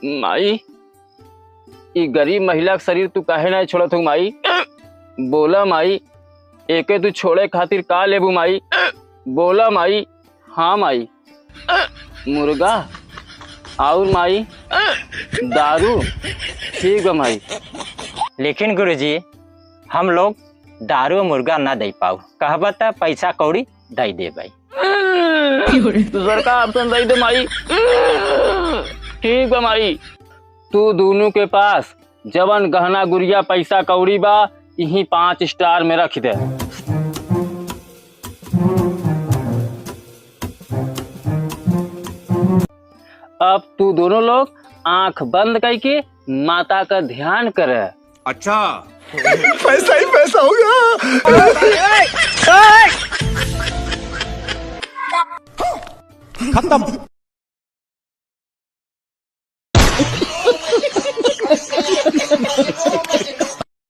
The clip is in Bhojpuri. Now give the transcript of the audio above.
माई ई गरीब महिला का शरीर तू काहे नहीं छोड़त हो माई? बोला माई, एके तू छोड़े खातिर का लेबू माई? बोला माई। हाँ माई। मुर्गा और माई दारू? ठीक है माई। लेकिन गुरुजी हम लोग दारू और मुर्गा ना दे पाऊ, कहबा त पैसा कौड़ी दे दे भाई। दूसर का ऑप्शन दे दे माई। ठीक है माई। तू दोनों के पास जवन गहना गुड़िया पैसा कौड़ी बा यही 5 स्टार में रख दे। अब तू दोनों लोग आंख बंद करके माता का ध्यान करे। अच्छा पैसा ही पैसा होगा। खत्म।